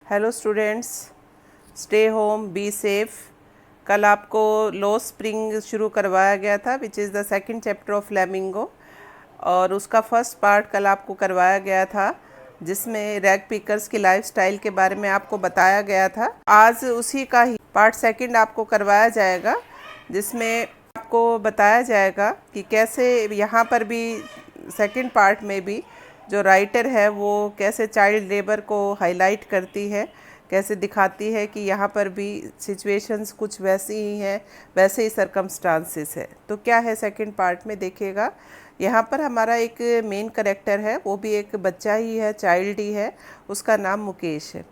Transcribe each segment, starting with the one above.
Hello students, stay home, be safe. कल आपको लो spring शुरू करवाया गया था which is the second chapter of flamingo, और उसका फर्स्ट पार्ट कल आपको करवाया गया था जिसमें रैग पिकर्स की लाइफस्टाइल के बारे में आपको बताया गया था। आज उसी का ही पार्ट सेकंड आपको करवाया जाएगा जिसमें आपको बताया जाएगा कि कैसे यहाँ पर भी सेकंड पार्ट में भी जो राइटर है वो कैसे चाइल्ड लेबर को हाईलाइट करती है, कैसे दिखाती है कि यहाँ पर भी सिचुएशंस कुछ वैसी ही हैं, वैसे ही सरकमस्टांसेस है। तो क्या है सेकंड पार्ट में देखिएगा। यहाँ पर हमारा एक मेन कैरेक्टर है, वो भी एक बच्चा ही है, चाइल्ड ही है, उसका नाम मुकेश है।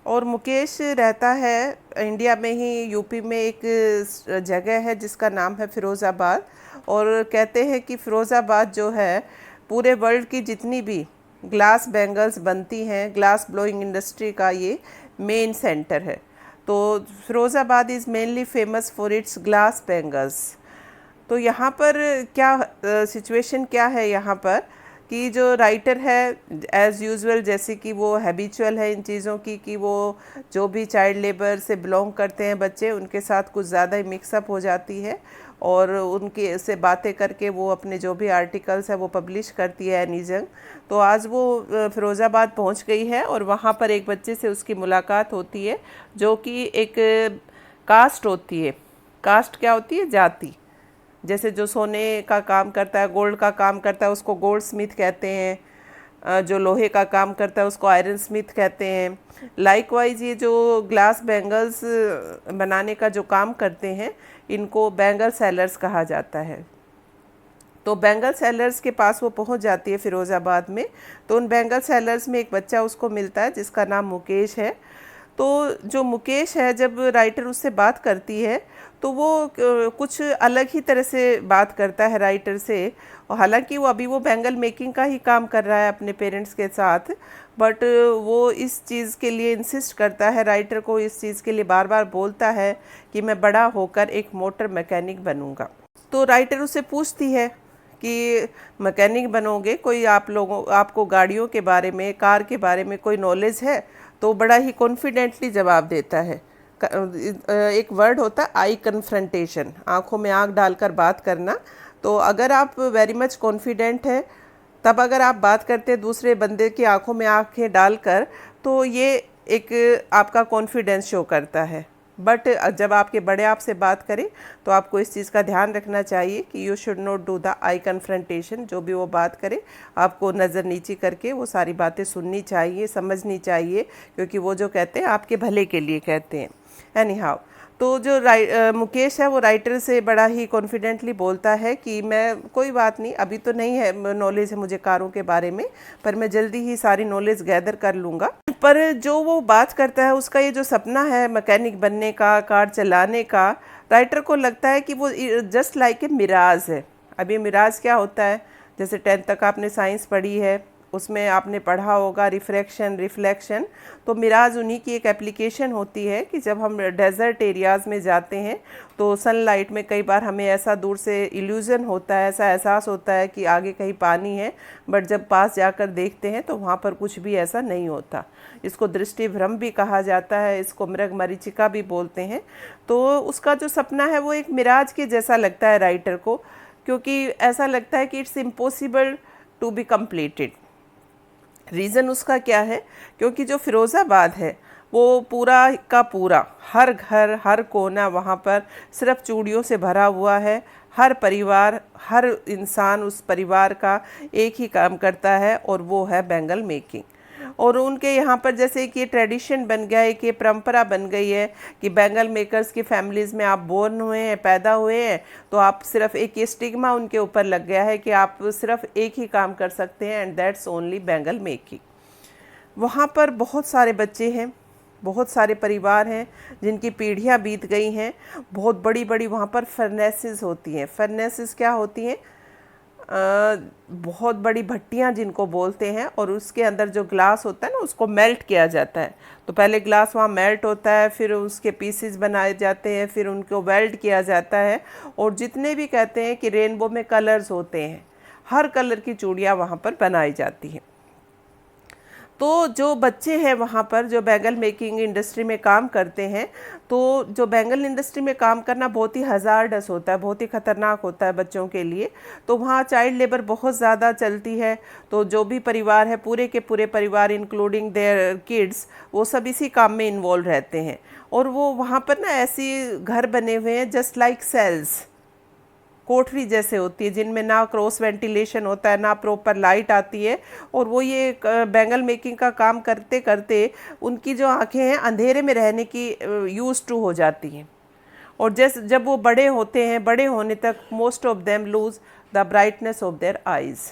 और मुकेश रहता है इंडिया में ही, यूपी में एक जगह है जिसका नाम है फ़िरोज़ाबाद। और कहते हैं कि फ़िरोज़ाबाद जो है पूरे वर्ल्ड की जितनी भी ग्लास बैंगल्स बनती हैं, ग्लास ब्लोइंग इंडस्ट्री का ये मेन सेंटर है। तो Firozabad is mainly famous for its glass bangles. तो यहाँ पर क्या सिचुएशन क्या है यहाँ पर कि जो राइटर है एज़ यूजुअल, जैसे कि वो हैबिचुअल है इन चीज़ों की कि वो जो भी चाइल्ड लेबर से बिलोंग करते हैं बच्चे, उनके साथ कुछ ज़्यादा ही मिक्सअप हो जाती है और उनके से बातें करके वो अपने जो भी आर्टिकल्स है वो पब्लिश करती है एनी जंग। तो आज वो फ़िरोज़ाबाद पहुंच गई है और वहाँ पर एक बच्चे से उसकी मुलाकात होती है जो कि एक कास्ट होती है। कास्ट क्या होती है? जाति। जैसे जो सोने का काम करता है, गोल्ड का काम करता है, उसको गोल्ड स्मिथ कहते हैं। जो लोहे का काम करता है उसको आयरन स्मिथ कहते हैं। लाइकवाइज ये जो ग्लास बैंगल्स बनाने का जो काम करते हैं इनको बैंगल सेलर्स कहा जाता है। तो बैंगल सेलर्स के पास वो पहुंच जाती है फ़िरोज़ाबाद में। तो उन बैंगल सेलर्स में एक बच्चा उसको मिलता है जिसका नाम मुकेश है। तो जो मुकेश है, जब राइटर उससे बात करती है तो वो कुछ अलग ही तरह से बात करता है राइटर से। और हालांकि वो बैंगल मेकिंग का ही काम कर रहा है अपने पेरेंट्स के साथ, बट वो इस चीज़ के लिए इंसिस्ट करता है, राइटर को इस चीज़ के लिए बार बार बोलता है कि मैं बड़ा होकर एक मोटर मैकेनिक बनूंगा। तो राइटर उससे पूछती है कि मैकेनिक बनोगे, कोई आपको गाड़ियों के बारे में, कार के बारे में कोई नॉलेज है? तो बड़ा ही कॉन्फिडेंटली जवाब देता है। एक वर्ड होता है आई कन्फ्रंटेशन, आंखों में आंख डालकर बात करना। तो अगर आप वेरी मच कॉन्फिडेंट है तब अगर आप बात करते हैं दूसरे बंदे की आंखों में आंखें डालकर, तो ये एक आपका कॉन्फिडेंस शो करता है। बट जब आपके बड़े आपसे बात करें तो आपको इस चीज़ का ध्यान रखना चाहिए कि you should not do the I confrontation. जो भी वो बात करे आपको नज़र नीची करके वो सारी बातें सुननी चाहिए, समझनी चाहिए, क्योंकि वो जो कहते हैं आपके भले के लिए कहते हैं। एनी हाउ, तो जो मुकेश है वो राइटर से बड़ा ही कॉन्फिडेंटली बोलता है कि मैं, कोई बात नहीं, अभी तो नहीं है नॉलेज है मुझे कारों के बारे में, पर मैं जल्दी ही सारी नॉलेज गैदर कर लूँगा। पर जो वो बात करता है उसका ये जो सपना है मैकेनिक बनने का, कार चलाने का, राइटर को लगता है कि वो जस्ट लाइक ए मिराज है। अब ये मिराज क्या होता है? जैसे 10th तक आपने साइंस पढ़ी है, उसमें आपने पढ़ा होगा रिफ्रैक्शन, रिफ्लेक्शन। तो मिराज उन्हीं की एक एप्लीकेशन होती है कि जब हम डेजर्ट एरियाज़ में जाते हैं तो सनलाइट में कई बार हमें ऐसा दूर से इल्यूज़न होता है, ऐसा एहसास होता है कि आगे कहीं पानी है, बट जब पास जाकर देखते हैं तो वहाँ पर कुछ भी ऐसा नहीं होता। इसको दृष्टि भ्रम भी कहा जाता है, इसको मृग मरीचिका भी बोलते हैं। तो उसका जो सपना है वो एक मिराज के जैसा लगता है राइटर को, क्योंकि ऐसा लगता है कि it's impossible to be completed. Reason उसका क्या है? क्योंकि जो फ़िरोज़ाबाद है वो पूरा का पूरा, हर घर, हर कोना वहाँ पर सिर्फ चूड़ियों से भरा हुआ है। हर परिवार, हर इंसान उस परिवार का एक ही काम करता है और वो है बैंगल मेकिंग। और उनके यहाँ पर जैसे एक ये ट्रेडिशन बन गया है, कि परंपरा बन गई है कि बैंगल मेकर्स की फैमिलीज़ में आप बोर्न हुए हैं, पैदा हुए हैं, तो आप सिर्फ एक ये स्टिग्मा उनके ऊपर लग गया है कि आप सिर्फ एक ही काम कर सकते हैं, and that's only bangle making. वहाँ पर बहुत सारे बच्चे हैं, बहुत सारे परिवार हैं जिनकी पीढ़ियाँ बीत गई हैं। बहुत बड़ी बड़ी वहाँ पर फर्नेसेस होती हैं। फर्नेसेस क्या होती हैं? बहुत बड़ी भट्टियाँ जिनको बोलते हैं, और उसके अंदर जो ग्लास होता है ना उसको मेल्ट किया जाता है। तो पहले ग्लास वहाँ मेल्ट होता है, फिर उसके पीसेस बनाए जाते हैं, फिर उनको वेल्ड किया जाता है, और जितने भी कहते हैं कि रेनबो में कलर्स होते हैं, हर कलर की चूड़ियाँ वहाँ पर बनाई जाती हैं। तो जो बच्चे हैं वहाँ पर जो बैंगल मेकिंग इंडस्ट्री में काम करते हैं, तो जो बैंगल इंडस्ट्री में काम करना बहुत ही हज़ार्डस होता है, बहुत ही ख़तरनाक होता है बच्चों के लिए। तो वहाँ चाइल्ड लेबर बहुत ज़्यादा चलती है। तो जो भी परिवार है, पूरे के पूरे परिवार इंक्लूडिंग देयर किड्स, वो सब इसी काम में इन्वॉल्व रहते हैं। और वो वहाँ पर ना ऐसी घर बने हुए हैं जस्ट लाइक सेल्स, कोठरी जैसे होती है, जिनमें ना क्रॉस वेंटिलेशन होता है, ना प्रॉपर लाइट आती है। और वो ये बैंगल मेकिंग का काम करते करते उनकी जो आंखें हैं अंधेरे में रहने की यूज टू हो जाती हैं। और जब वो बड़े होते हैं, बड़े होने तक most of them lose the brightness of their eyes.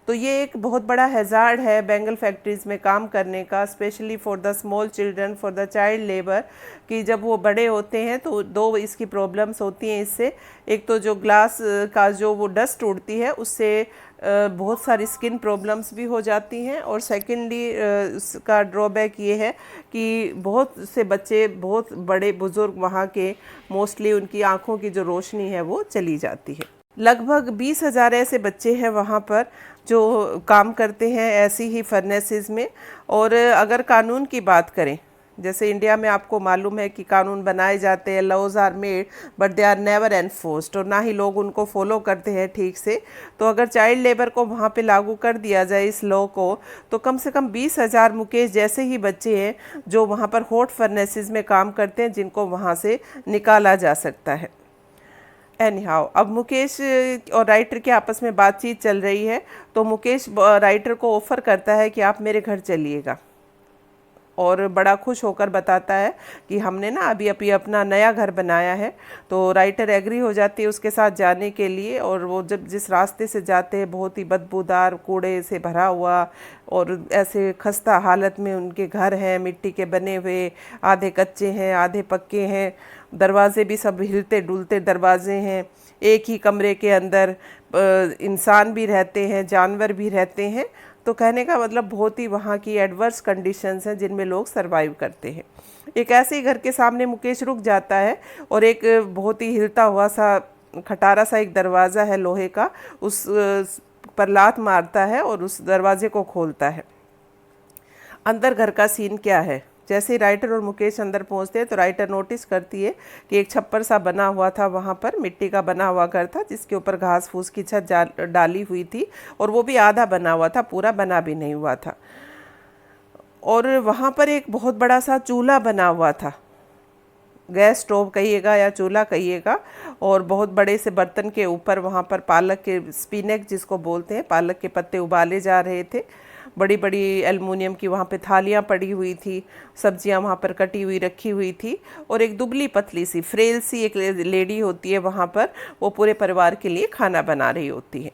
तो ये एक बहुत बड़ा हैज़ार्ड है बैंगल फैक्ट्रीज़ में काम करने का, specially for the small children, for the child labour, कि जब वो बड़े होते हैं तो दो इसकी प्रॉब्लम्स होती हैं इससे। एक तो जो ग्लास का जो वो डस्ट उड़ती है उससे बहुत सारी स्किन प्रॉब्लम्स भी हो जाती हैं। और सेकेंडली उसका ड्रॉबैक ये है कि बहुत से बच्चे, बहुत बड़े बुज़ुर्ग वहाँ के, मोस्टली उनकी आँखों की जो रोशनी है वो चली जाती है। लगभग 20,000 ऐसे बच्चे हैं वहाँ पर जो काम करते हैं ऐसी ही फर्नेसेस में। और अगर कानून की बात करें, जैसे इंडिया में आपको मालूम है कि कानून बनाए जाते हैं, laws are made but they are never enforced, और ना ही लोग उनको फॉलो करते हैं ठीक से। तो अगर चाइल्ड लेबर को वहाँ पे लागू कर दिया जाए इस लॉ को, तो कम से कम 20,000 मुकेश जैसे ही बच्चे हैं जो वहाँ पर हॉट फर्नेसेस में काम करते हैं, जिनको वहाँ से निकाला जा सकता है। एनी हाउ, अब मुकेश और राइटर के आपस में बातचीत चल रही है। तो मुकेश राइटर को ऑफ़र करता है कि आप मेरे घर चलिएगा, और बड़ा खुश होकर बताता है कि हमने ना अभी अभी अपना नया घर बनाया है। तो राइटर एग्री हो जाती है उसके साथ जाने के लिए। और वो जब जिस रास्ते से जाते हैं, बहुत ही बदबूदार कूड़े से भरा हुआ और ऐसे खस्ता हालत में उनके घर हैं, मिट्टी के बने हुए, आधे कच्चे हैं आधे पक्के हैं, दरवाजे भी सब हिलते डुलते दरवाजे हैं। एक ही कमरे के अंदर इंसान भी रहते हैं, जानवर भी रहते हैं। तो कहने का मतलब बहुत ही वहाँ की एडवर्स कंडीशंस हैं जिनमें लोग सरवाइव करते हैं। एक ऐसे ही घर के सामने मुकेश रुक जाता है और एक बहुत ही हिलता हुआ सा खटारा सा एक दरवाज़ा है लोहे का, उस पर लात मारता है और उस दरवाजे को खोलता है। अंदर घर का सीन क्या है? जैसे ही राइटर और मुकेश अंदर पहुंचते हैं तो राइटर नोटिस करती है कि एक छप्पर सा बना हुआ था, वहाँ पर मिट्टी का बना हुआ घर था जिसके ऊपर घास फूस की छत डाली हुई थी, और वो भी आधा बना हुआ था, पूरा बना भी नहीं हुआ था। और वहाँ पर एक बहुत बड़ा सा चूल्हा बना हुआ था, गैस स्टोव कहिएगा या चूल्हा कहिएगा, और बहुत बड़े से बर्तन के ऊपर वहाँ पर पालक के स्पिनेक जिसको बोलते हैं, पालक के पत्ते उबाले जा रहे थे। बड़ी बड़ी एल्युमिनियम की वहाँ पे थालियाँ पड़ी हुई थी, सब्जियाँ वहाँ पर कटी हुई रखी हुई थी, और एक दुबली पतली सी फ्रेल सी एक लेडी होती है वहाँ पर, वो पूरे परिवार के लिए खाना बना रही होती है।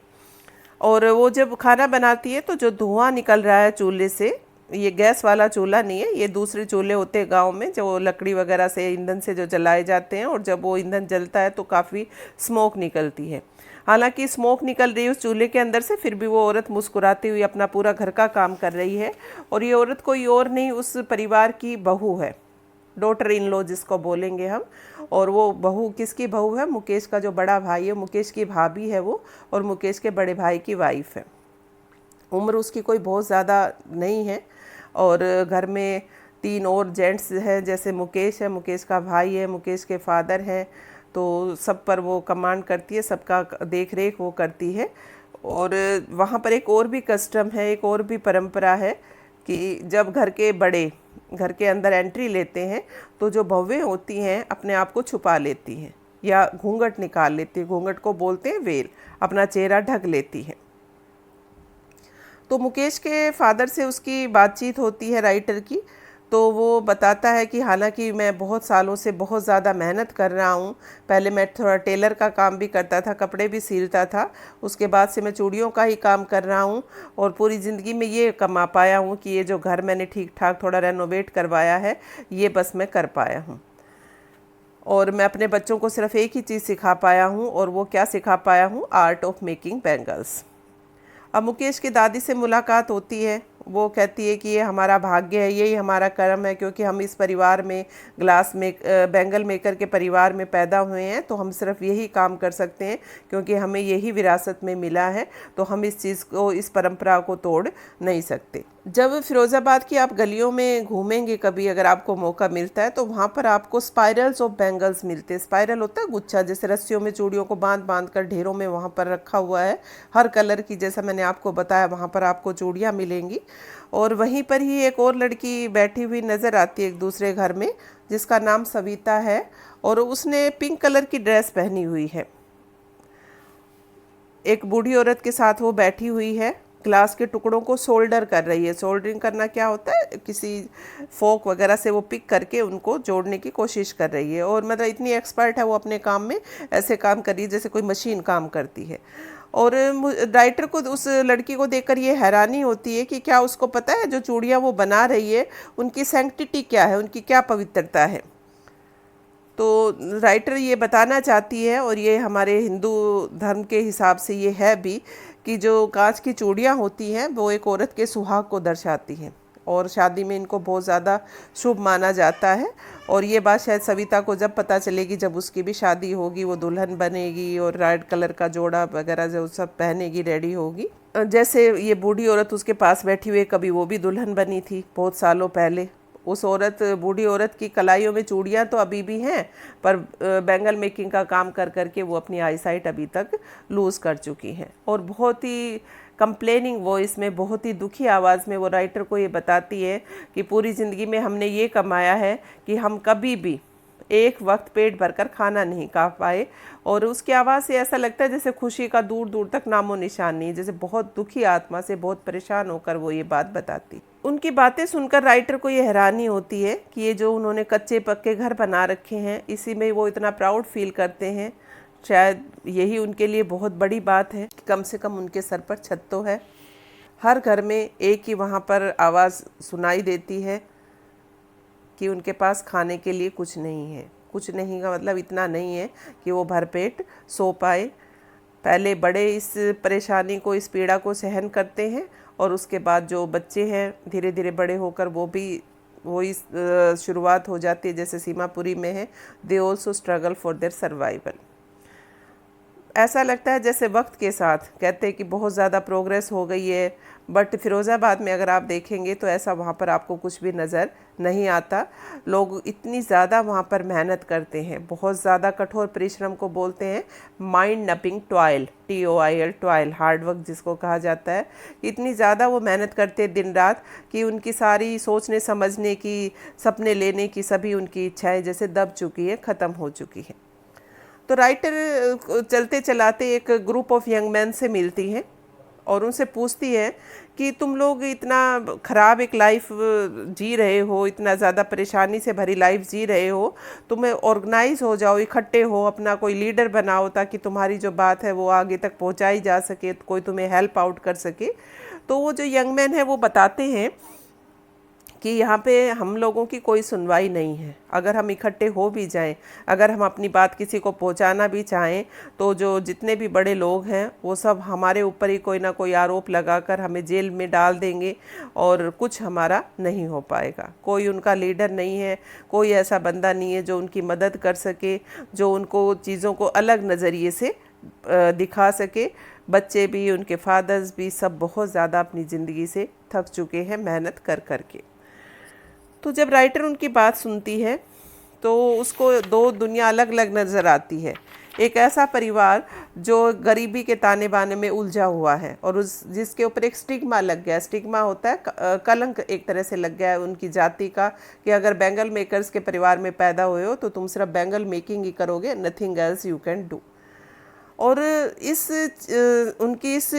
और वो जब खाना बनाती है तो जो धुआं निकल रहा है चूल्हे से, ये गैस वाला चूल्हा नहीं है, ये दूसरे चूल्हे होते हैं गांव में जो लकड़ी वगैरह से, ईंधन से जो जलाए जाते हैं, और जब वो ईंधन जलता है तो काफ़ी स्मोक निकलती है। हालांकि स्मोक निकल रही है उस चूल्हे के अंदर से, फिर भी वो औरत मुस्कुराती हुई अपना पूरा घर का काम कर रही है। और ये औरत कोई और नहीं, उस परिवार की बहू है, डॉटर इन लॉ जिसको बोलेंगे हम। और वो बहू किसकी बहू है? मुकेश का जो बड़ा भाई है, मुकेश की भाभी है वो, और मुकेश के बड़े भाई की वाइफ है। उम्र उसकी कोई बहुत ज़्यादा नहीं है। और घर में 3 और जेंट्स हैं, जैसे मुकेश है, मुकेश का भाई है, मुकेश के फादर हैं। तो सब पर वो कमांड करती है, सबका देख रेख वो करती है। और वहाँ पर एक और भी कस्टम है, एक और भी परंपरा है कि जब घर के बड़े घर के अंदर एंट्री लेते हैं तो जो बहुएं होती हैं अपने आप को छुपा लेती हैं या घूंघट निकाल लेती हैं, घूंघट को बोलते हैं वेल, अपना चेहरा ढक लेती हैं। तो मुकेश के फादर से उसकी बातचीत होती है राइटर की, तो वो बताता है कि हालांकि मैं बहुत सालों से बहुत ज़्यादा मेहनत कर रहा हूँ। पहले मैं थोड़ा टेलर का काम भी करता था, कपड़े भी सिलता था, उसके बाद से मैं चूड़ियों का ही काम कर रहा हूँ, और पूरी ज़िंदगी में ये कमा पाया हूँ कि ये जो घर मैंने ठीक ठाक थोड़ा रेनोवेट करवाया है, ये बस मैं कर पाया हूँ। और मैं अपने बच्चों को सिर्फ एक ही चीज़ सिखा पाया हूँ, और वो क्या सिखा पाया हूँ? Art of making bangles. अब मुकेश की दादी से मुलाकात होती है, वो कहती है कि ये हमारा भाग्य है, यही हमारा कर्म है, क्योंकि हम इस परिवार में बैंगल मेकर के परिवार में पैदा हुए हैं, तो हम सिर्फ यही काम कर सकते हैं क्योंकि हमें यही विरासत में मिला है, तो हम इस चीज़ को, इस परंपरा को तोड़ नहीं सकते। जब फिरोज़ाबाद की आप गलियों में घूमेंगे कभी, अगर आपको मौका मिलता है, तो वहाँ पर आपको स्पाइरल्स ऑफ बैंगल्स मिलते हैं। स्पाइरल होता है गुच्छा, जैसे रस्सियों में चूड़ियों को बांध बांध कर ढेरों में वहाँ पर रखा हुआ है, हर कलर की, जैसा मैंने आपको बताया वहाँ पर आपको चूड़ियाँ मिलेंगी। और वहीं पर ही एक और लड़की बैठी हुई नज़र आती है एक दूसरे घर में, जिसका नाम सविता है, और उसने पिंक कलर की ड्रेस पहनी हुई है। एक बूढ़ी औरत के साथ वो बैठी हुई है, ग्लास के टुकड़ों को सोल्डर कर रही है। सोल्डरिंग करना क्या होता है, किसी फोक वगैरह से वो पिक करके उनको जोड़ने की कोशिश कर रही है। और मतलब इतनी एक्सपर्ट है वो अपने काम में, ऐसे काम कर रही है जैसे कोई मशीन काम करती है। और राइटर को उस लड़की को देखकर ये हैरानी होती है कि क्या उसको पता है जो चूड़ियाँ वो बना रही है उनकी सैंक्टिटी क्या है, उनकी क्या पवित्रता है। तो राइटर ये बताना चाहती है, और ये हमारे हिंदू धर्म के हिसाब से ये है भी, कि जो कांच की चूड़ियाँ होती हैं वो एक औरत के सुहाग को दर्शाती हैं, और शादी में इनको बहुत ज़्यादा शुभ माना जाता है। और ये बात शायद सविता को जब पता चलेगी, जब उसकी भी शादी होगी, वो दुल्हन बनेगी और रेड कलर का जोड़ा वगैरह जो सब पहनेगी, रेडी होगी। जैसे ये बूढ़ी औरत उसके पास बैठी हुई, कभी वो भी दुल्हन बनी थी बहुत सालों पहले। उस औरत, बूढ़ी औरत की कलाइयों में चूड़ियाँ तो अभी भी हैं, पर बैंगल मेकिंग का काम कर करके वो अपनी आईसाइट अभी तक लूज़ कर चुकी हैं। और बहुत ही कंप्लेनिंग वॉइस में, बहुत ही दुखी आवाज़ में वो राइटर को ये बताती है कि पूरी ज़िंदगी में हमने ये कमाया है कि हम कभी भी एक वक्त पेट भरकर खाना नहीं खा पाए। और उसकी आवाज़ से ऐसा लगता है जैसे खुशी का दूर दूर तक नामो निशान नहीं, जैसे बहुत दुखी आत्मा से, बहुत परेशान होकर वो ये बात बताती। उनकी बातें सुनकर राइटर को ये हैरानी होती है कि ये जो उन्होंने कच्चे पक्के घर बना रखे हैं, इसी में वो इतना प्राउड फील करते हैं। शायद यही उनके लिए बहुत बड़ी बात है कि कम से कम उनके सर पर छत तो है। हर घर में एक ही वहाँ पर आवाज़ सुनाई देती है कि उनके पास खाने के लिए कुछ नहीं है। कुछ नहीं का मतलब इतना नहीं है कि वो भरपेट सो पाए। पहले बड़े इस परेशानी को, इस पीड़ा को सहन करते हैं, और उसके बाद जो बच्चे हैं धीरे धीरे बड़े होकर वो भी वही शुरुआत हो जाती है जैसे सीमापुरी में है, they also struggle for their survival. ऐसा लगता है जैसे वक्त के साथ, कहते हैं कि बहुत ज़्यादा प्रोग्रेस हो गई है, बट फिरोज़ाबाद में अगर आप देखेंगे तो ऐसा वहाँ पर आपको कुछ भी नज़र नहीं आता। लोग इतनी ज़्यादा वहाँ पर मेहनत करते हैं, बहुत ज़्यादा कठोर परिश्रम को बोलते हैं माइंड नपिंग toil, TOIL, toil, hard work जिसको कहा जाता है। इतनी ज़्यादा वो मेहनत करते हैं दिन रात कि उनकी सारी सोचने समझने की, सपने लेने की सभी उनकी इच्छाएँ जैसे दब चुकी है, ख़त्म हो चुकी है। तो राइटर चलते चलाते एक ग्रुप ऑफ यंग मैन से मिलती हैं और उनसे पूछती है कि तुम लोग इतना ख़राब एक लाइफ जी रहे हो, इतना ज़्यादा परेशानी से भरी लाइफ जी रहे हो, तुम्हें ऑर्गेनाइज हो जाओ, इकट्ठे हो, अपना कोई लीडर बनाओ ताकि तुम्हारी जो बात है वो आगे तक पहुंचाई जा सके, कोई तुम्हें हेल्प आउट कर सके। तो वो जो यंग मैन है वो बताते हैं कि यहाँ पे हम लोगों की कोई सुनवाई नहीं है। अगर हम इकट्ठे हो भी जाएं, अगर हम अपनी बात किसी को पहुँचाना भी चाहें, तो जो जितने भी बड़े लोग हैं वो सब हमारे ऊपर ही कोई ना कोई आरोप लगाकर हमें जेल में डाल देंगे और कुछ हमारा नहीं हो पाएगा। कोई उनका लीडर नहीं है, कोई ऐसा बंदा नहीं है जो उनकी मदद कर सके, जो उनको चीज़ों को अलग नज़रिए से दिखा सके। बच्चे भी, उनके फादर्स भी, सब बहुत ज़्यादा अपनी ज़िंदगी से थक चुके हैं मेहनत कर कर के। तो जब राइटर उनकी बात सुनती है तो उसको दो दुनिया अलग अलग नज़र आती है। एक ऐसा परिवार जो गरीबी के ताने बाने में उलझा हुआ है और उस जिसके ऊपर एक स्टिग्मा लग गया। स्टिग्मा होता है कलंक एक तरह से लग गया है उनकी जाति का, कि अगर बैंगल मेकर्स के परिवार में पैदा हुए हो तो तुम सिर्फ बैंगल मेकिंग ही करोगे, nothing else you can do. और उनकी इस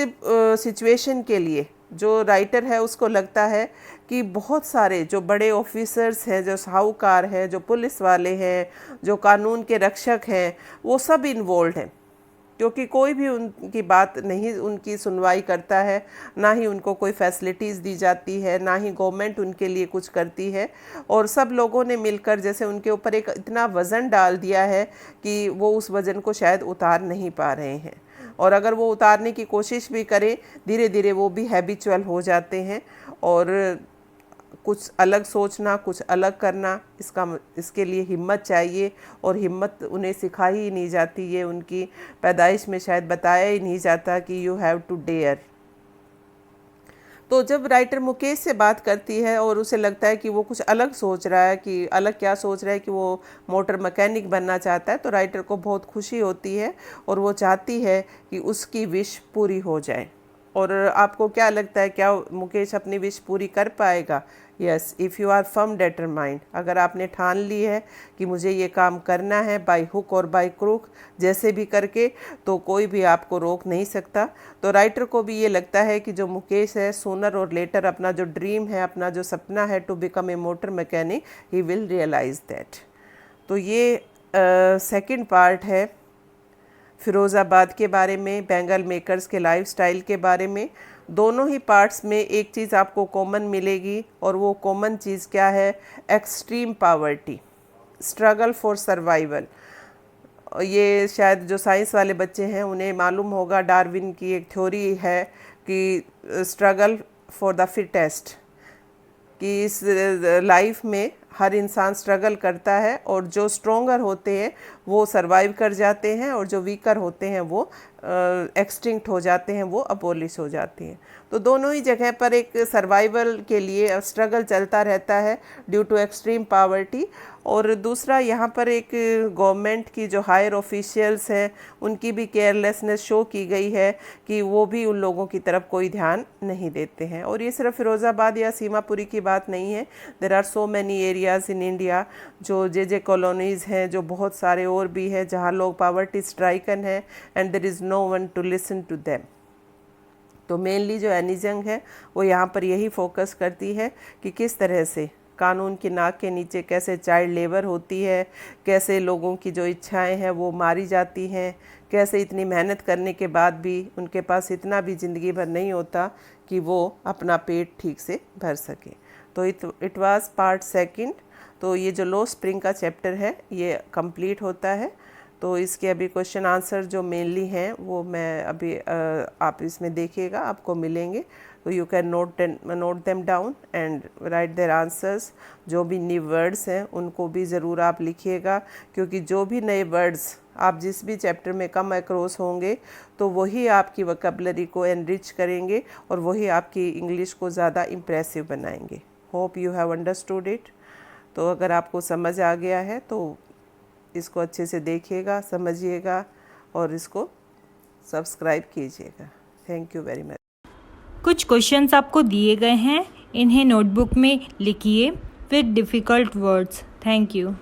सिचुएशन के लिए जो राइटर है उसको लगता है कि बहुत सारे जो बड़े ऑफिसर्स हैं, जो साहूकार हैं, जो पुलिस वाले हैं, जो कानून के रक्षक हैं, वो सब इन्वॉल्व हैं, क्योंकि कोई भी उनकी बात नहीं, उनकी सुनवाई करता है, ना ही उनको कोई फैसिलिटीज़ दी जाती है, ना ही गवर्नमेंट उनके लिए कुछ करती है। और सब लोगों ने मिलकर जैसे उनके ऊपर एक इतना वज़न डाल दिया है कि वो उस वज़न को शायद उतार नहीं पा रहे हैं। और अगर वो उतारने की कोशिश भी करें, धीरे धीरे वो भी हैबिचुअल हो जाते हैं। और कुछ अलग सोचना, कुछ अलग करना, इसके लिए हिम्मत चाहिए, और हिम्मत उन्हें सिखाई ही नहीं जाती। ये उनकी पैदाइश में शायद बताया ही नहीं जाता कि यू हैव टू डेयर। तो जब राइटर मुकेश से बात करती है और उसे लगता है कि वो कुछ अलग सोच रहा है, कि अलग क्या सोच रहा है, कि वो मोटर मैकेनिक बनना चाहता है, तो राइटर को बहुत खुशी होती है और वो चाहती है कि उसकी विश पूरी हो जाए। और आपको क्या लगता है, क्या मुकेश अपनी विश पूरी कर पाएगा? Yes, if you are firm determined, अगर आपने ठान ली है कि मुझे ये काम करना है बाय हुक और बाय क्रूक, जैसे भी करके, तो कोई भी आपको रोक नहीं सकता। तो राइटर को भी ये लगता है कि जो मुकेश है, सूनर और लेटर अपना जो ड्रीम है, अपना जो सपना है to become a motor mechanic, he will realise that. तो ये सेकंड पार्ट है फ़िरोज़ाबाद के बारे में, बेंगल मेकर्स के लाइफस्टाइल के बारे में। दोनों ही पार्ट्स में एक चीज़ आपको कॉमन मिलेगी, और वो कॉमन चीज़ क्या है? Extreme poverty, struggle for survival. ये शायद जो साइंस वाले बच्चे हैं उन्हें मालूम होगा, डार्विन की एक थ्योरी है कि स्ट्रगल फॉर द फिटेस्ट, कि इस लाइफ में हर इंसान स्ट्रगल करता है, और जो स्ट्रोंगर होते हैं वो सरवाइव कर जाते हैं, और जो वीकर होते हैं वो एक्सटिंक्ट हो जाते हैं, वो अबॉलिश हो जाती हैं। तो दोनों ही जगह पर एक सर्वाइवल के लिए स्ट्रगल चलता रहता है ड्यू टू एक्सट्रीम पावर्टी। और दूसरा, यहाँ पर एक गवर्नमेंट की जो हायर ऑफिशियल्स हैं उनकी भी केयरलेसनेस शो की गई है, कि वो भी उन लोगों की तरफ कोई ध्यान नहीं देते हैं। और ये सिर्फ फ़िरोज़ाबाद या सीमापुरी की बात नहीं है, there are so many areas in India, जो जे कॉलोनीज़ हैं, जो बहुत सारे और भी हैं, जहाँ लोग पावर्टी स्ट्राइकन है and there is no one to listen to them. तो मेनली जो एनी जंग है वो यहाँ पर यही फोकस करती है कि किस तरह से कानून की नाक के नीचे कैसे चाइल्ड लेबर होती है, कैसे लोगों की जो इच्छाएं हैं वो मारी जाती हैं, कैसे इतनी मेहनत करने के बाद भी उनके पास इतना भी ज़िंदगी भर नहीं होता कि वो अपना पेट ठीक से भर सके। तो इट वाज पार्ट सेकंड। तो ये जो लो स्प्रिंग का चैप्टर है ये कंप्लीट होता है। तो इसके अभी क्वेश्चन आंसर जो मेनली हैं वो मैं अभी आप इसमें देखिएगा, आपको मिलेंगे। तो you can note them down and right their answers. जो भी न्यू वर्ड्स हैं उनको भी ज़रूर आप लिखिएगा, क्योंकि जो भी नए वर्ड्स आप जिस भी चैप्टर में कम अक्रॉस होंगे तो वही आपकी वोकैबुलरी को एनरिच करेंगे और वही आपकी इंग्लिश को ज़्यादा इम्प्रेसिव बनाएंगे। Hope you have understood it. तो अगर आपको समझ आ गया है तो इसको अच्छे से देखिएगा, समझिएगा और इसको सब्सक्राइब कीजिएगा। Thank you very much. कुछ क्वेश्चंस आपको दिए गए हैं, इन्हें नोटबुक में लिखिए with difficult words. Thank you.